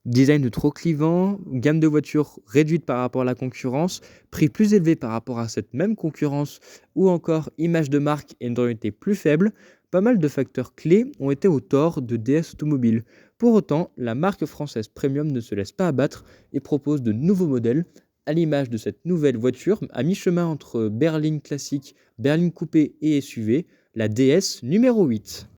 Design trop clivant, gamme de voitures réduite par rapport à la concurrence, prix plus élevé par rapport à cette même concurrence ou encore image de marque et notoriété plus faible, pas mal de facteurs clés ont été au tort de DS Automobile. Pour autant, la marque française Premium ne se laisse pas abattre et propose de nouveaux modèles à l'image de cette nouvelle voiture à mi-chemin entre berline classique, berline coupée et SUV, la DS numéro 8.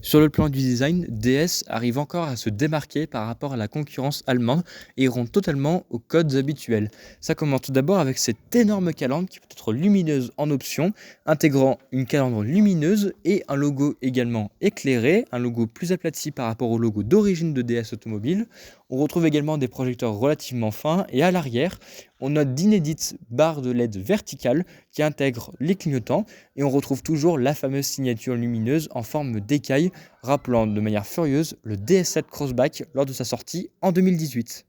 Sur le plan du design, DS arrive encore à se démarquer par rapport à la concurrence allemande et rompt totalement aux codes habituels. Ça commence tout d'abord avec cette énorme calandre qui peut être lumineuse en option, intégrant une calandre lumineuse et un logo également éclairé, un logo plus aplati par rapport au logo d'origine de DS Automobile. On retrouve également des projecteurs relativement fins et à l'arrière, on note d'inédites barres de LED verticales qui intègrent les clignotants et on retrouve toujours la fameuse signature lumineuse en forme d'écaille, rappelant de manière furieuse le DS7 Crossback lors de sa sortie en 2018.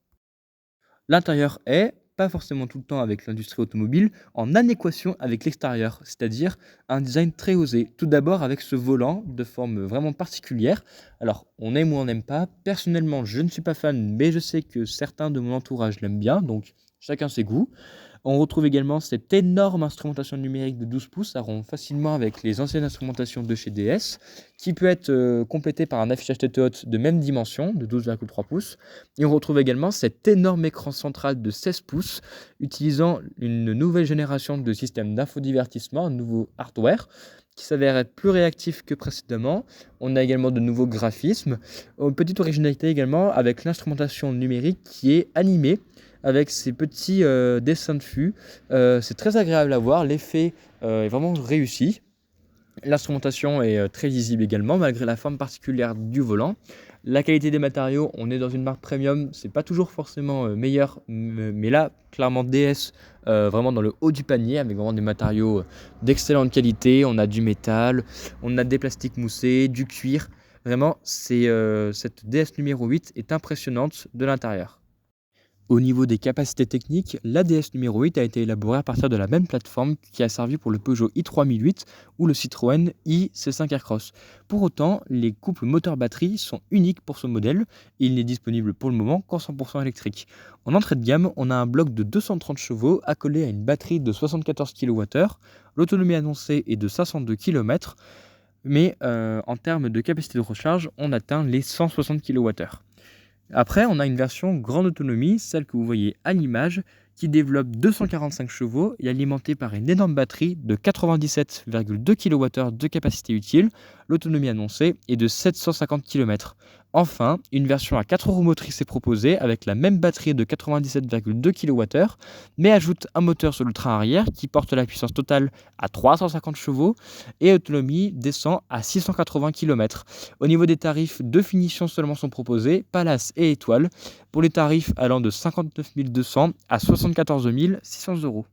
L'intérieur est, pas forcément tout le temps avec l'industrie automobile, en adéquation avec l'extérieur, c'est-à-dire un design très osé. Tout d'abord avec ce volant de forme vraiment particulière. Alors, on aime ou on n'aime pas. Personnellement, je ne suis pas fan, mais je sais que certains de mon entourage l'aiment bien, donc chacun ses goûts. On retrouve également cette énorme instrumentation numérique de 12 pouces, ça rompt facilement avec les anciennes instrumentations de chez DS, qui peut être complétée par un affichage tête haute de même dimension, de 12,3 pouces. Et on retrouve également cet énorme écran central de 16 pouces, utilisant une nouvelle génération de systèmes d'infodivertissement, un nouveau hardware, qui s'avère être plus réactif que précédemment. On a également de nouveaux graphismes. Petite originalité également avec l'instrumentation numérique qui est animée avec ces petits dessins de fût. C'est très agréable à voir, l'effet est vraiment réussi. L'instrumentation est très lisible également, malgré la forme particulière du volant. La qualité des matériaux, on est dans une marque premium, c'est pas toujours forcément meilleur, mais là, clairement DS, vraiment dans le haut du panier, avec vraiment des matériaux d'excellente qualité. On a du métal, on a des plastiques moussés, du cuir. Vraiment, cette DS numéro 8 est impressionnante de l'intérieur. Au niveau des capacités techniques, l'ADS numéro 8 a été élaboré à partir de la même plateforme qui a servi pour le Peugeot i3008 ou le Citroën iC5 Aircross. Pour autant, les couples moteur-batterie sont uniques pour ce modèle et il n'est disponible pour le moment qu'en 100% électrique. En entrée de gamme, on a un bloc de 230 chevaux accolé à une batterie de 74 kWh. L'autonomie annoncée est de 502 km, mais en termes de capacité de recharge, on atteint les 160 kWh. Après, on a une version grande autonomie, celle que vous voyez à l'image, qui développe 245 chevaux et alimentée par une énorme batterie de 97,2 kWh de capacité utile. L'autonomie annoncée est de 750 km. Enfin, une version à 4 roues motrices est proposée avec la même batterie de 97,2 kWh, mais ajoute un moteur sur le train arrière qui porte la puissance totale à 350 chevaux et l'autonomie descend à 680 km. Au niveau des tarifs, deux finitions seulement sont proposées, Palace et Étoile, pour les tarifs allant de 59 200 à 74 600 euros.